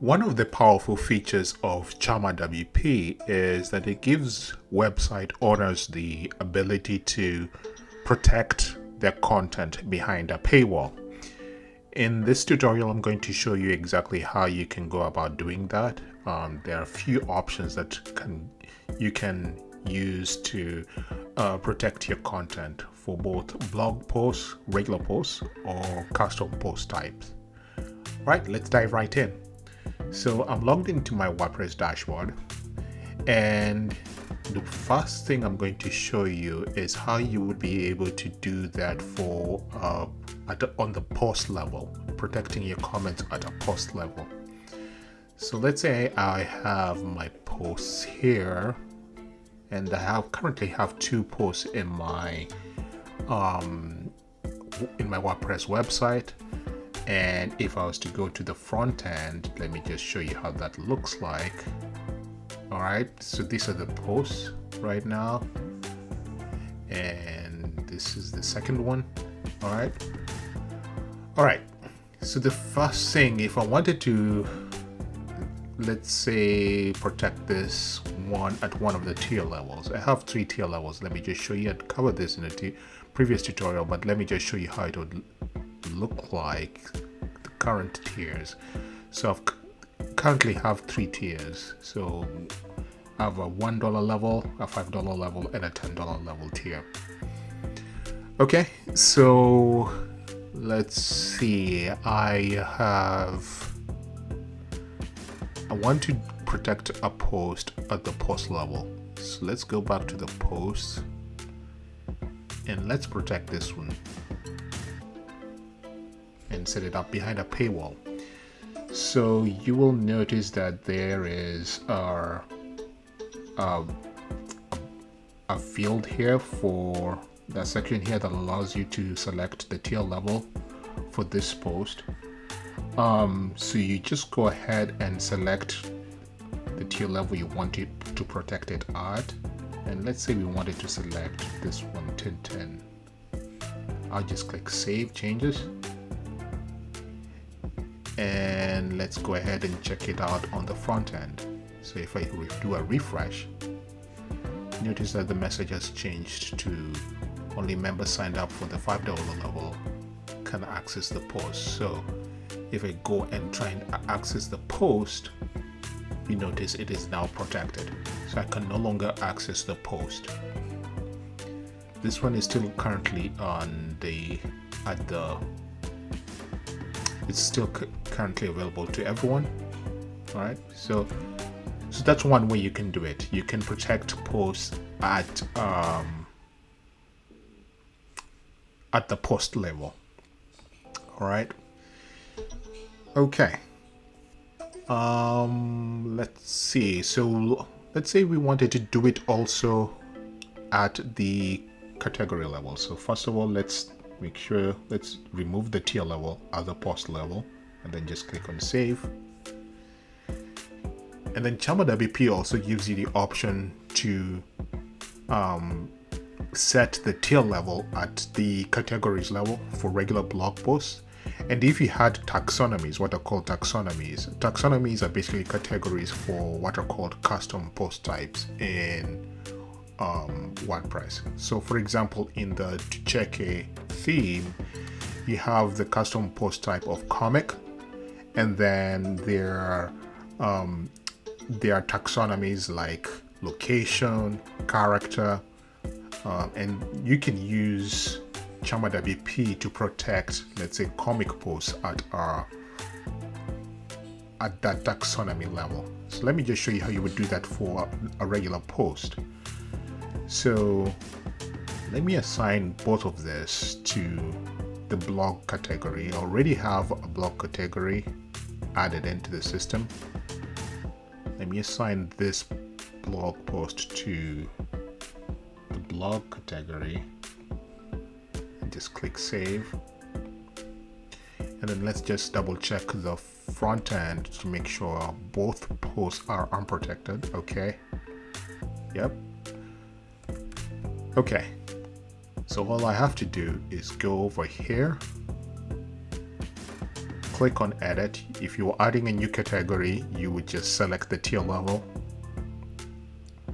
One of the powerful features of ChamaWP is that it gives website owners the ability to protect their content behind a paywall. In this tutorial, I'm going to show you exactly how you can go about doing that. There are a few options that you can use to protect your content for both blog posts, regular posts, or custom post types. Right, let's dive right in. So I'm logged into my WordPress dashboard, and the first thing I'm going to show you is how you would be able to do that for on the post level, protecting your comments at a post level. So let's say I have my posts here, and I currently have two posts in my WordPress website. And if I was to go to the front end, let me just show you how that looks like. All right, so these are the posts right now, and this is the second one. All right, so the first thing, if I wanted to, let's say, protect this one at one of the tier levels, I have 3 tier levels. Let me just show you. I covered this in a previous tutorial, but let me just show you how it would look like the current tiers. So I've currently have 3 tiers. So I have a $1 level, a $5 level, and a $10 level tier. Okay, so let's see. I want to protect a post at the post level. So let's go back to the post and let's protect this one and set it up behind a paywall. So you will notice that there is a field here for that section here that allows you to select the tier level for this post. So you just go ahead and select the tier level you want it to protect it at, and let's say we wanted to select this one, 1010. I'll just click Save Changes, and let's go ahead and check it out on the front end. So if I do a refresh, notice that the message has changed to only members signed up for the $5 level can access the post. So if I go and try and access the post, you notice it is now protected. So I can no longer access the post. This one is still currently on it's still currently available to everyone. All right, so that's one way you can do it. You can protect posts at the post level. All right, okay. Let's see. So let's say we wanted to do it also at the category level. So first of all, let's remove the tier level as a post level, and then just click on Save. And then ChamaWP also gives you the option to set the tier level at the categories level for regular blog posts. And if you had taxonomies, what are called taxonomies are basically categories for what are called custom post types in WordPress. So for example, in the To Check a theme, you have the custom post type of comic, and then there are taxonomies like location, character, and you can use ChamaWP to protect, let's say, comic posts at that taxonomy level. So let me just show you how you would do that for a regular post. So let me assign both of this to the blog category. I already have a blog category added into the system. Let me assign this blog post to the blog category and just click Save. And then let's just double check the front end to make sure both posts are unprotected. Okay. Yep. Okay. So all I have to do is go over here, click on edit. If you're adding a new category, you would just select the tier level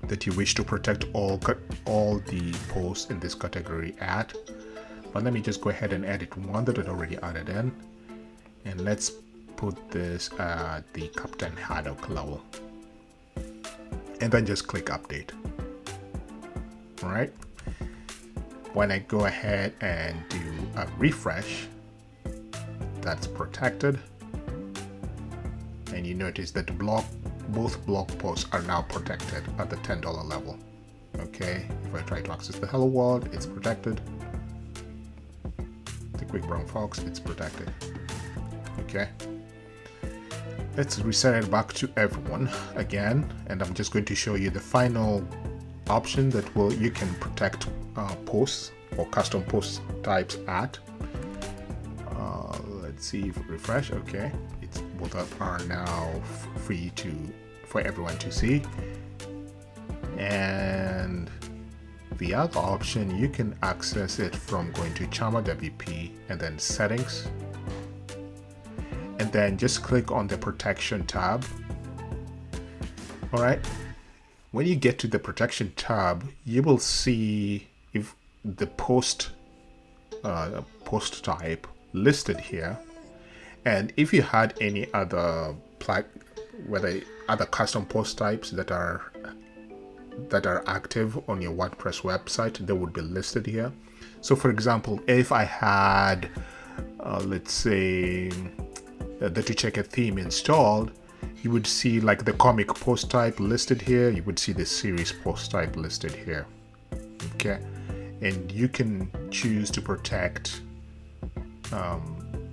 that you wish to protect all the posts in this category at. But let me just go ahead and edit one that I already added in, and let's put this at the Captain Haddock level, and then just click update. All right, when I go ahead and do a refresh, that's protected, and you notice that both blog posts are now protected at the $10 level. Okay, if I try to access the hello world, it's protected. The quick brown fox, it's protected. Okay, let's reset it back to everyone again, and I'm just going to show you the final option that you can protect posts or custom post types at. Let's see if we refresh. Okay, both are now free for everyone to see. And the other option, you can access it from going to ChamaWP and then settings, and then just click on the protection tab. All right, when you get to the protection tab, you will see if the post type listed here, and if you had any other other custom post types that are active on your WordPress website, they would be listed here. So for example, if I had let's say the To Check a theme installed, you would see like the comic post type listed here, you would see the series post type listed here. Okay, and you can choose to protect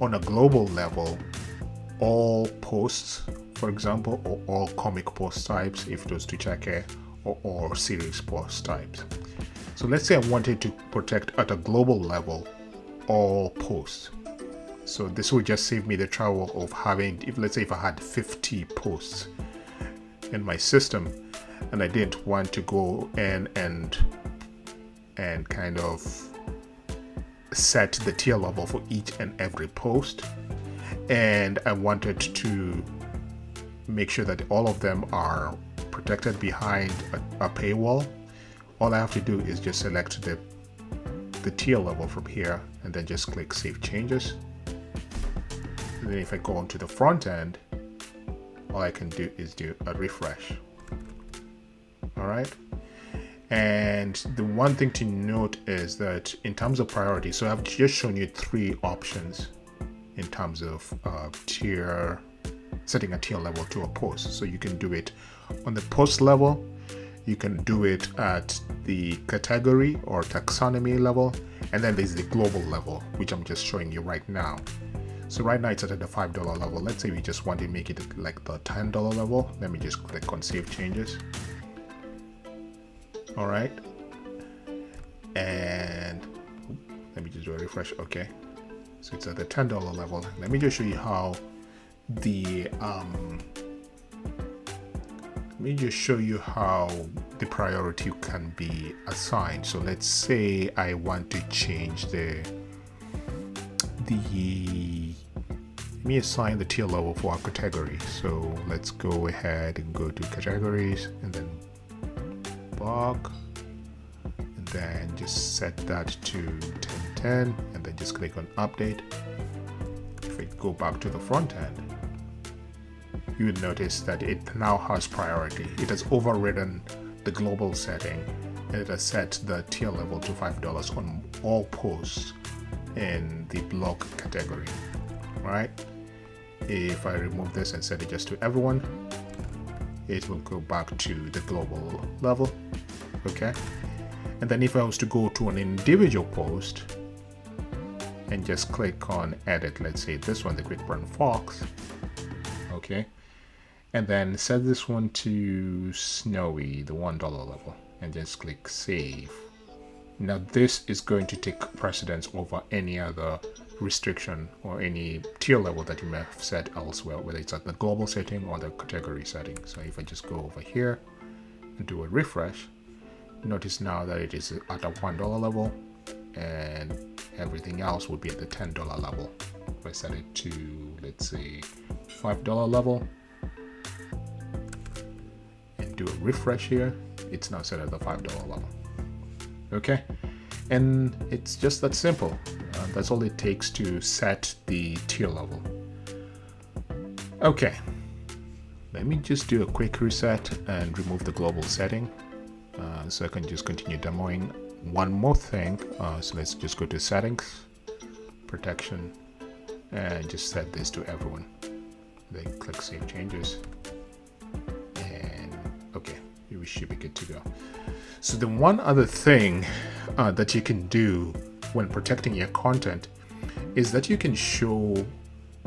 on a global level all posts, for example, or all comic post types if it was To Check a or series post types. So let's say I wanted to protect at a global level all posts. So this would just save me the trouble of having, let's say if I had 50 posts in my system and I didn't want to go in and kind of set the tier level for each and every post, and I wanted to make sure that all of them are protected behind a paywall, all I have to do is just select the tier level from here and then just click Save Changes. And then if I go onto the front end, all I can do is do a refresh. All right. And the one thing to note is that in terms of priority, so I've just shown you 3 options in terms of setting a tier level to a post. So you can do it on the post level, you can do it at the category or taxonomy level, and then there's the global level, which I'm just showing you right now. So right now it's at the $5 level. Let's say we just want to make it like the $10 level. Let me just click on Save Changes. All right, and let me just do a refresh. Okay, so it's at the $10 level. Let me just show you how the priority can be assigned. So let's say I want to change let me assign the tier level for our category. So let's go ahead and go to categories and then blog, and then just set that to 1010 and then just click on update. If I go back to the front end, you would notice that it now has priority. It has overridden the global setting and it has set the tier level to $5 on all posts in the blog category. Right? If I remove this and set it just to everyone, it will go back to the global level. Okay, and then if I was to go to an individual post and just click on edit, let's say this one, the quick brown fox. Okay, and then set this one to snowy, the $1 level, and just click save. Now this is going to take precedence over any other restriction or any tier level that you may have set elsewhere, whether it's at the global setting or the category setting. So if I just go over here and do a refresh, notice now that it is at a $1 level and Everything else would be at the $10 level. If I set it to, let's say, $5 level and do a refresh here, it's now set at the $5 level. Okay, and it's just that simple. That's all it takes to set the tier level. Okay, let me just do a quick reset and remove the global setting so I can just continue demoing. One more thing, so let's just go to settings, protection, and just set this to everyone. Then click save changes, and okay, we should be good to go. So the one other thing that you can do when protecting your content is that you can show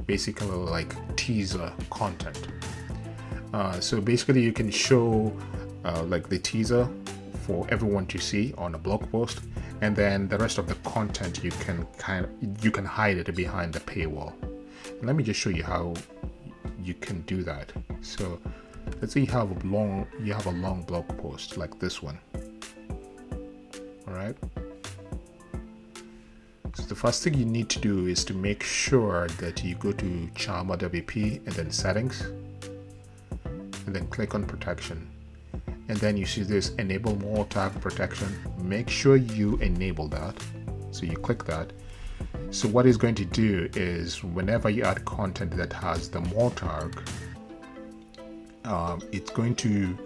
basically like teaser content. So basically you can show like the teaser for everyone to see on a blog post, and then the rest of the content you can hide it behind the paywall. And let me just show you how you can do that. So let's say you have a long blog post like this one. All right. So the first thing you need to do is to make sure that you go to ChamaWP and then settings, and then click on protection. And then you see this enable more tag protection. Make sure you enable that. So you click that. So what it's going to do is whenever you add content that has the more tag, it's going to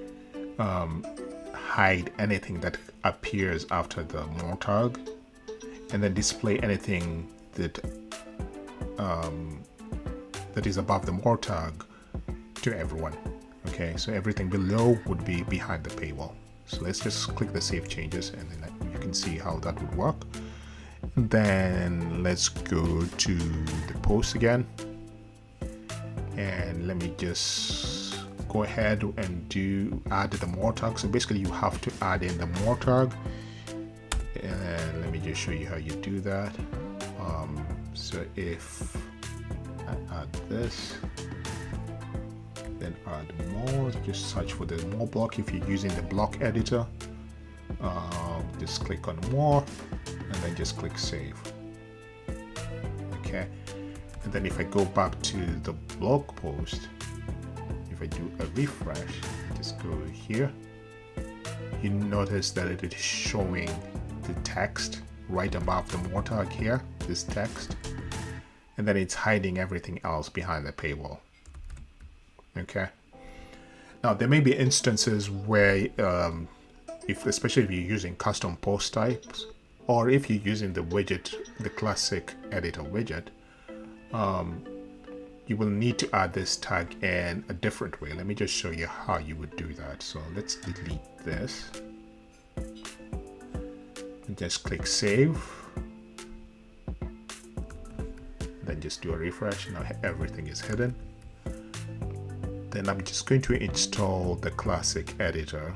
hide anything that appears after the more tag, and then display anything that that is above the more tag to everyone. Okay, so everything below would be behind the paywall. So let's just click the save changes, and then you can see how that would work. And then let's go to the post again, and let me just go ahead and add the more tag. So basically you have to add in the more tag, and let me just show you how you do that. So if I add this, then add more, just search for the more block. If you're using the block editor, just click on more and then just click save. Okay, and then if I go back to the blog post, if I do a refresh, just go here, you notice that it is showing the text right above the more tag here, this text, and then it's hiding everything else behind the paywall. Okay, now there may be instances where especially if you're using custom post types, or if you're using the widget, the classic editor widget, you will need to add this tag in a different way. Let me just show you how you would do that. So let's delete this and just click save, then just do a refresh. Now everything is hidden. Then I'm just going to install the classic editor.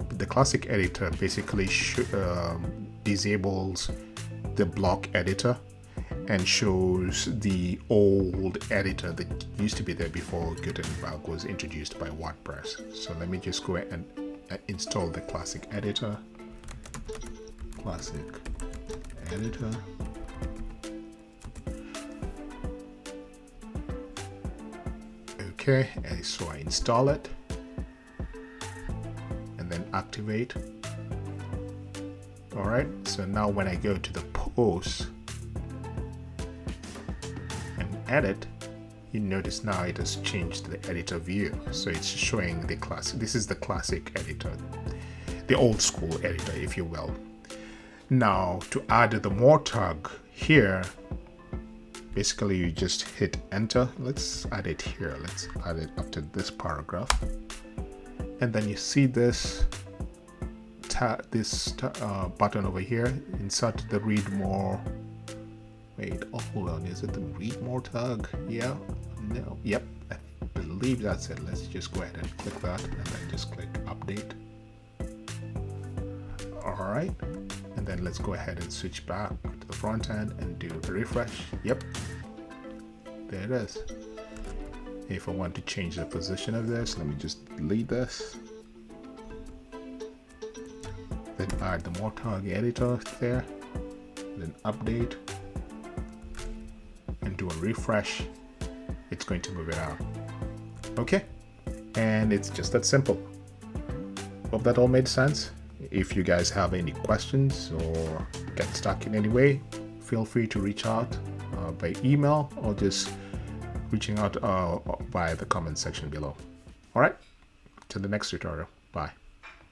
The classic editor basically disables the block editor and shows the old editor that used to be there before Gutenberg was introduced by WordPress. So let me just go ahead and install the classic editor. Classic editor. Okay, and so I install it and then activate. All right, so now when I go to the post and edit, you notice now it has changed the editor view. So it's showing the classic. This is the classic editor, the old school editor, if you will. Now to add the more tag here, basically you just hit enter. Let's add it here. Let's add it after this paragraph, and then you see this button over here. Insert the read more. Wait, oh, hold on. Is it the read more tag? Yeah. No. Yep. I believe that's it. Let's just go ahead and click that, and then just click update. All right. And then let's go ahead and switch back to the front end and do a refresh. Yep, there it is. If I want to change the position of this, let me just delete this. Then add the more tag editor there. then update, and do a refresh, it's going to move it out. Okay, and it's just that simple. Hope that all made sense. If you guys have any questions or get stuck in any way, feel free to reach out by email or just reaching out via the comment section below. All right, to the next tutorial. Bye.